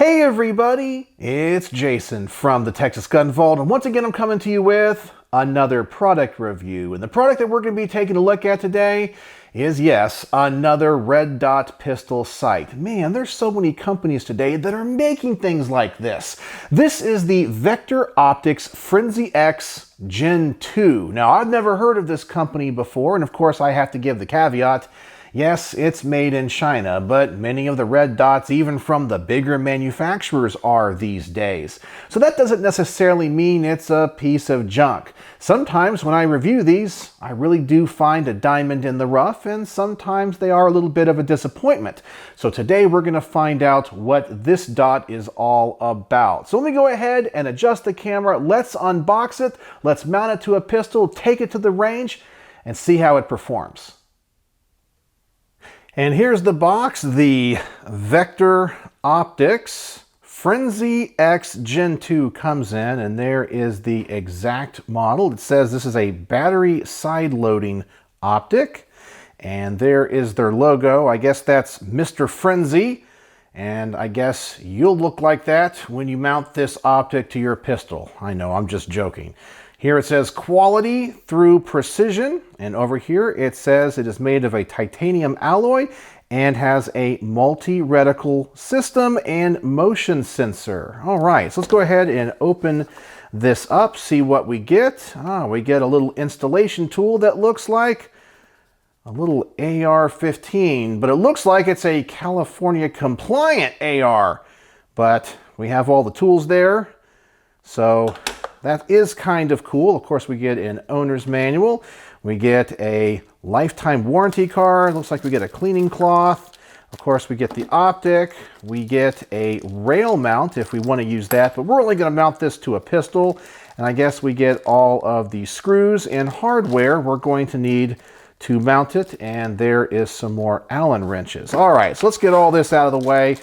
Hey everybody, it's Jason from the Texas Gun Vault, and once again I'm coming to you with another product review. And the product that we're going to be taking a look at today is, yes, another red dot pistol sight. Man, there's so many companies today that are making things like this. This is the Vector Optics Frenzy X Gen 2. Now, I've never heard of this company before, and of course I have to give the caveat, yes, it's made in China, but many of the red dots, even from the bigger manufacturers, are these days. So that doesn't necessarily mean it's a piece of junk. Sometimes when I review these, I really do find a diamond in the rough, and sometimes they are a little bit of a disappointment. So today we're going to find out what this dot is all about. So let me go ahead and adjust the camera. Let's unbox it. Let's mount it to a pistol, take it to the range, and see how it performs. And here's the box, the Vector Optics Frenzy X Gen 2 comes in, and there is the exact model. It says this is a battery side loading optic, and there is their logo. I guess that's Mr. Frenzy, and I guess you'll look like that when you mount this optic to your pistol. I know, I'm just joking. Here it says quality through precision, and over here it says it is made of a titanium alloy and has a multi-reticle system and motion sensor. All right, so let's go ahead and open this up, see what we get. We get a little installation tool that looks like a little AR-15, but it looks like it's a California compliant AR, but we have all the tools there, so that is kind of cool. Of course, we get an owner's manual. We get a lifetime warranty card. Looks like we get a cleaning cloth. Of course, we get the optic. We get a rail mount if we want to use that, but we're only going to mount this to a pistol. And I guess we get all of the screws and hardware we're going to need to mount it. And there is some more Allen wrenches. All right, so let's get all this out of the way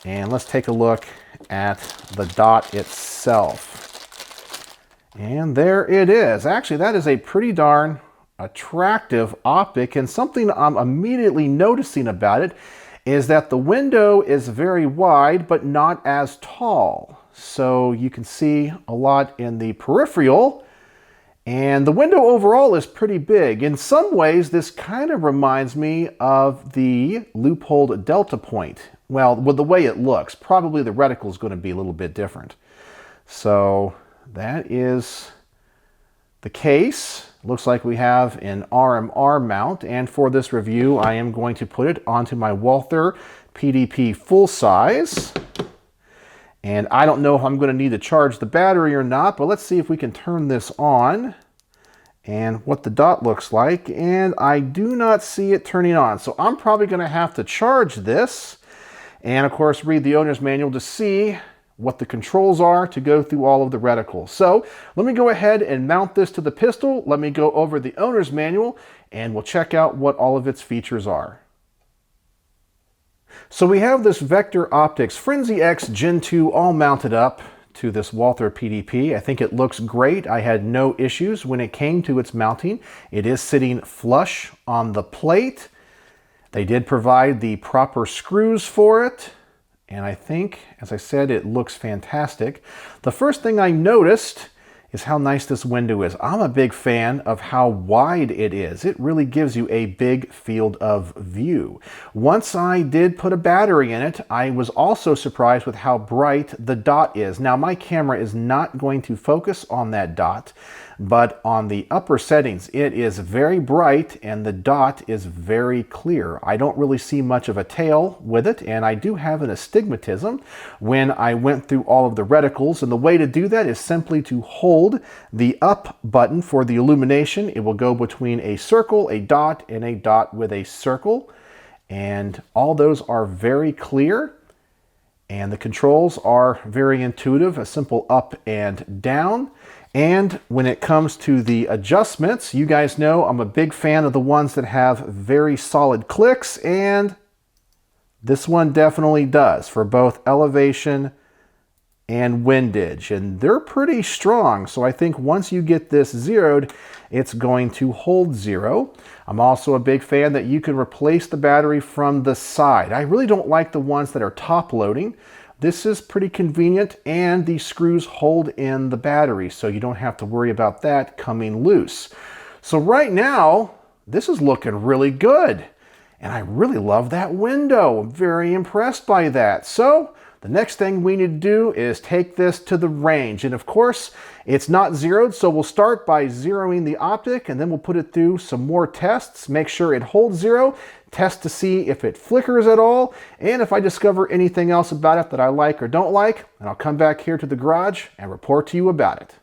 and let's take a look at the dot itself. And there it is. Actually, that is a pretty darn attractive optic, and something I'm immediately noticing about it is that the window is very wide but not as tall. So you can see a lot in the peripheral, and the window overall is pretty big. In some ways, this kind of reminds me of the loop-holed Delta Point. Well, with the way it looks, probably the reticle is going to be a little bit different. So that is the case. Looks like we have an RMR mount, and for this review I am going to put it onto my Walther PDP full size. And I don't know if I'm going to need to charge the battery or not, but let's see if we can turn this on and what the dot looks like. And I do not see it turning on, so I'm probably going to have to charge this and of course read the owner's manual to see what the controls are to go through all of the reticles. So let me go ahead and mount this to the pistol. Let me go over the owner's manual and we'll check out what all of its features are. So we have this Vector Optics Frenzy X Gen 2 all mounted up to this Walther PDP. I think it looks great. I had no issues when it came to its mounting. It is sitting flush on the plate. They did provide the proper screws for it. And I think, as I said, it looks fantastic. The first thing I noticed is how nice this window is. I'm a big fan of how wide it is. It really gives you a big field of view. Once I did put a battery in it, I was also surprised with how bright the dot is. Now, my camera is not going to focus on that dot, but on the upper settings, it is very bright and the dot is very clear. I don't really see much of a tail with it, and I do have an astigmatism when I went through all of the reticles, and the way to do that is simply to hold the up button for the illumination. It will go between a circle, a dot, and a dot with a circle, and all those are very clear. And the controls are very intuitive, a simple up and down. And when it comes to the adjustments, you guys know I'm a big fan of the ones that have very solid clicks, and this one definitely does for both elevation and windage, and they're pretty strong. So I think once you get this zeroed, it's going to hold zero. I'm also a big fan that you can replace the battery from the side. I really don't like the ones that are top loading, This is pretty convenient, and the screws hold in the battery, so you don't have to worry about that coming loose. So right now, this is looking really good. And I really love that window. I'm very impressed by that. So the next thing we need to do is take this to the range. And of course, it's not zeroed, so we'll start by zeroing the optic, and then we'll put it through some more tests, make sure it holds zero, test to see if it flickers at all, and if I discover anything else about it that I like or don't like, and I'll come back here to the garage and report to you about it.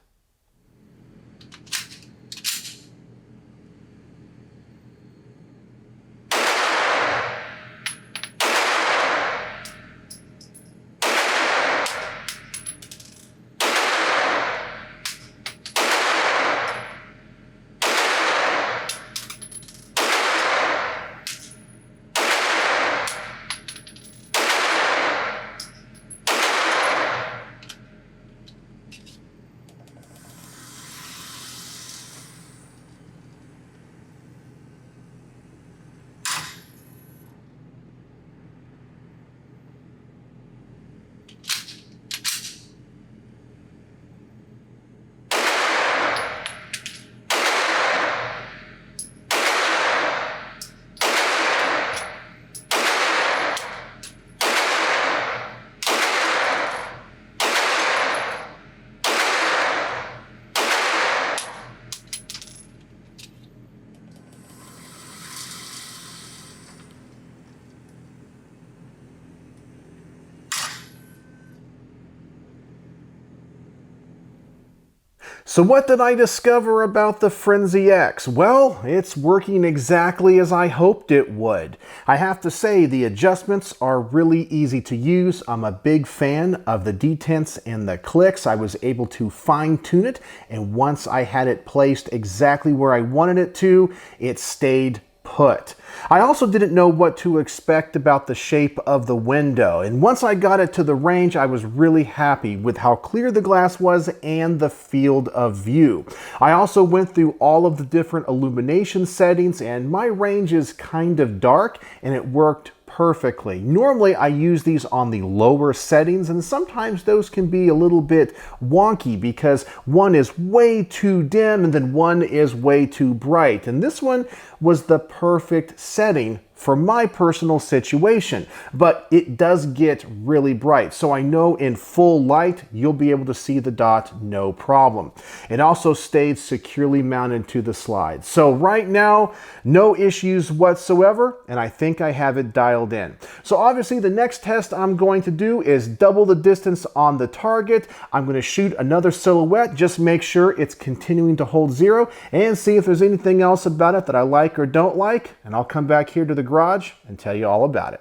So what did I discover about the Frenzy X? Well, it's working exactly as I hoped it would. I have to say the adjustments are really easy to use. I'm a big fan of the detents and the clicks. I was able to fine tune it, and once I had it placed exactly where I wanted it to, it stayed put. I also didn't know what to expect about the shape of the window, and once I got it to the range, I was really happy with how clear the glass was and the field of view. I also went through all of the different illumination settings, and my range is kind of dark, and it worked perfectly. Normally I use these on the lower settings, and sometimes those can be a little bit wonky because one is way too dim and then one is way too bright. And this one was the perfect setting for my personal situation, but it does get really bright. So I know in full light, you'll be able to see the dot no problem. It also stayed securely mounted to the slide. So right now, no issues whatsoever, and I think I have it dialed in. So obviously the next test I'm going to do is double the distance on the target. I'm going to shoot another silhouette, just make sure it's continuing to hold zero, and see if there's anything else about it that I like or don't like, and I'll come back here to the garage and tell you all about it.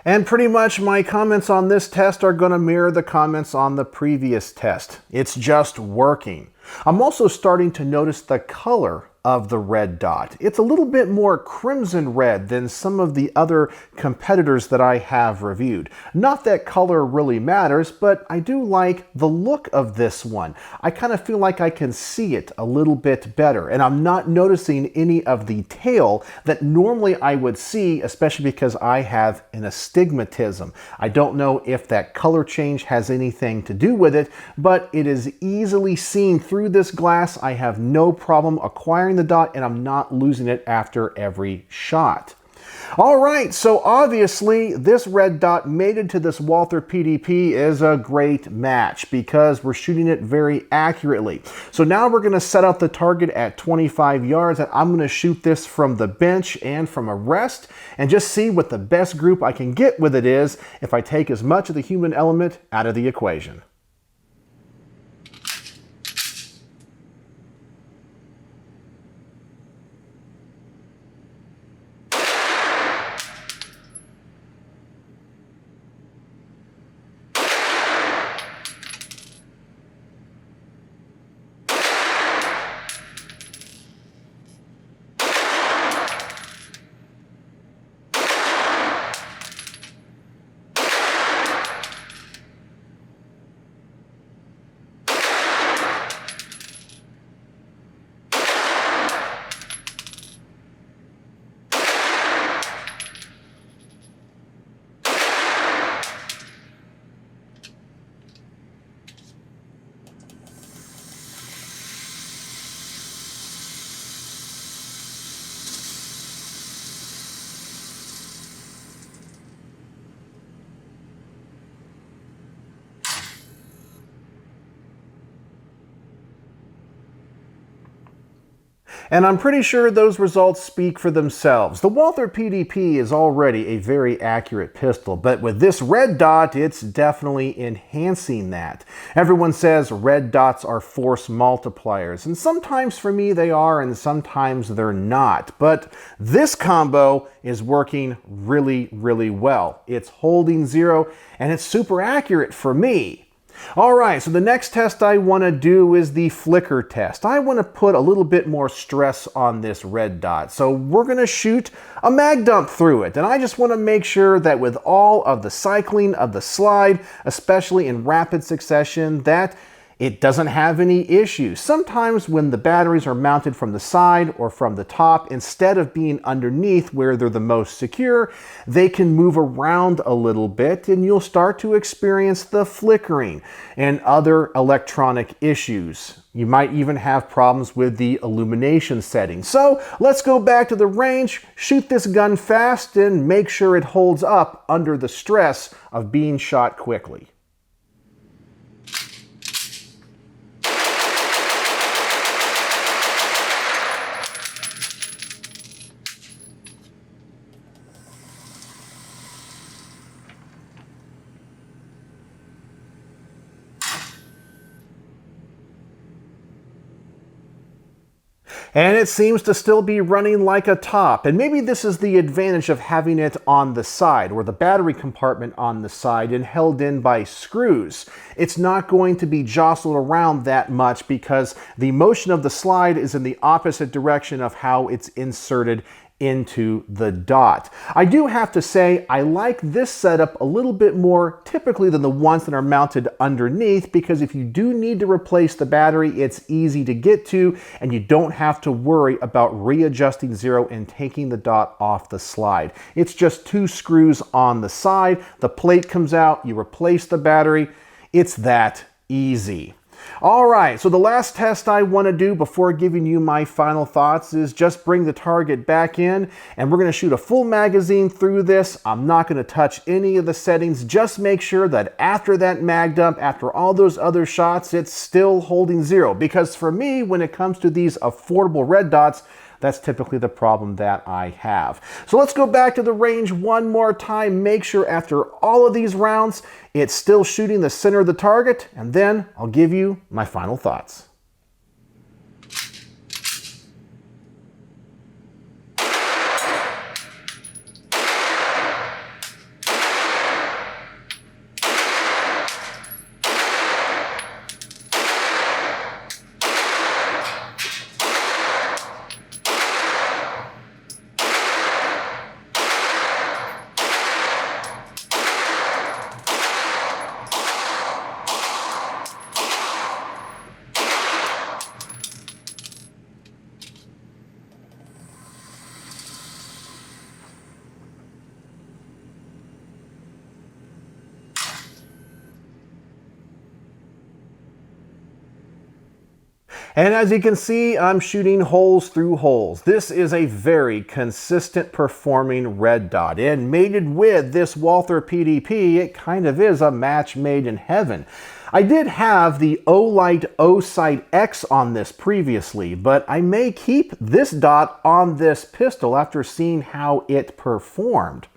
And pretty much my comments on this test are going to mirror the comments on the previous test. It's just working. I'm also starting to notice the color of the red dot. It's a little bit more crimson red than some of the other competitors that I have reviewed. Not that color really matters, but I do like the look of this one. I kind of feel like I can see it a little bit better, and I'm not noticing any of the tail that normally I would see, especially because I have an astigmatism. I don't know if that color change has anything to do with it, but it is easily seen through this glass. I have no problem acquiring the dot, and I'm not losing it after every shot. All right, so obviously this red dot mated to this Walther PDP is a great match because we're shooting it very accurately. So now we're going to set up the target at 25 yards, and I'm going to shoot this from the bench and from a rest and just see what the best group I can get with it is if I take as much of the human element out of the equation. And I'm pretty sure those results speak for themselves. The Walther PDP is already a very accurate pistol, but with this red dot, it's definitely enhancing that. Everyone says red dots are force multipliers, and sometimes for me they are, and sometimes they're not. But this combo is working really, really well. It's holding zero, and it's super accurate for me. Alright, so the next test I want to do is the flicker test. I want to put a little bit more stress on this red dot. So we're going to shoot a mag dump through it. And I just want to make sure that with all of the cycling of the slide, especially in rapid succession, that it doesn't have any issues. Sometimes when the batteries are mounted from the side or from the top, instead of being underneath where they're the most secure, they can move around a little bit and you'll start to experience the flickering and other electronic issues. You might even have problems with the illumination settings. So let's go back to the range, shoot this gun fast, and make sure it holds up under the stress of being shot quickly. And it seems to still be running like a top. And maybe this is the advantage of having it on the side, or the battery compartment on the side and held in by screws. It's not going to be jostled around that much because the motion of the slide is in the opposite direction of how it's inserted into the dot. I do have to say I like this setup a little bit more typically than the ones that are mounted underneath, because if you do need to replace the battery, it's easy to get to and you don't have to worry about readjusting zero and taking the dot off the slide. It's just two screws on the side, the plate comes out, you replace the battery. It's that easy. Alright, so the last test I want to do before giving you my final thoughts is just bring the target back in, and we're going to shoot a full magazine through this. I'm not going to touch any of the settings. Just make sure that after that mag dump, after all those other shots, it's still holding zero. Because for me, when it comes to these affordable red dots, that's typically the problem that I have. So let's go back to the range one more time. Make sure after all of these rounds, it's still shooting the center of the target, and then I'll give you my final thoughts. And as you can see, I'm shooting holes through holes. This is a very consistent performing red dot. And mated with this Walther PDP, it kind of is a match made in heaven. I did have the Olight O-Sight X on this previously, but I may keep this dot on this pistol after seeing how it performed.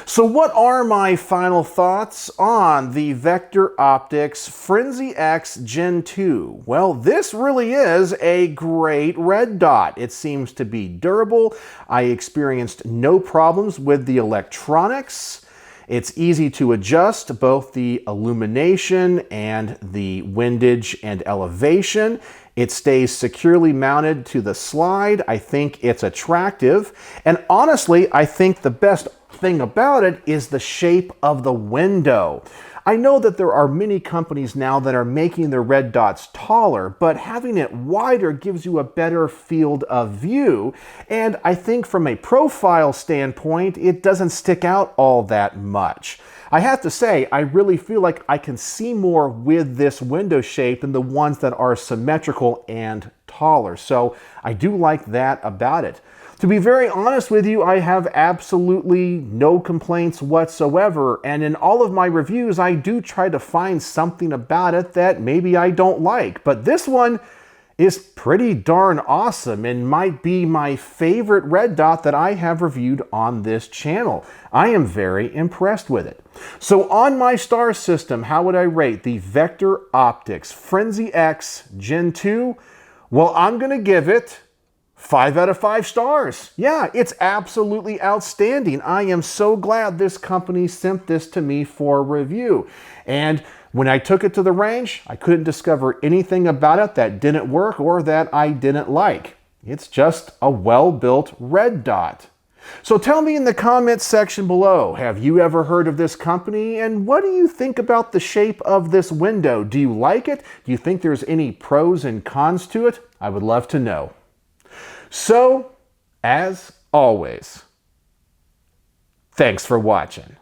So what are my final thoughts on the Vector Optics Frenzy X Gen 2? Well, this really is a great red dot. It seems to be durable. I experienced no problems with the electronics. It's easy to adjust both the illumination and the windage and elevation. It stays securely mounted to the slide. I think it's attractive. And honestly, I think the best thing about it is the shape of the window. I know that there are many companies now that are making their red dots taller, but having it wider gives you a better field of view. And I think from a profile standpoint, it doesn't stick out all that much. I have to say, I really feel like I can see more with this window shape than the ones that are symmetrical and taller. So I do like that about it. To be very honest with you, I have absolutely no complaints whatsoever, and in all of my reviews, I do try to find something about it that maybe I don't like, but this one is pretty darn awesome and might be my favorite red dot that I have reviewed on this channel. I am very impressed with it. So on my star system, how would I rate the Vector Optics Frenzy X Gen 2? Well, I'm going to give it 5 out of 5 stars. Yeah, it's absolutely outstanding. I am so glad this company sent this to me for review. And when I took it to the range, I couldn't discover anything about it that didn't work or that I didn't like. It's just a well-built red dot. So tell me in the comments section below, have you ever heard of this company? And what do you think about the shape of this window? Do you like it? Do you think there's any pros and cons to it? I would love to know. So, as always, thanks for watching.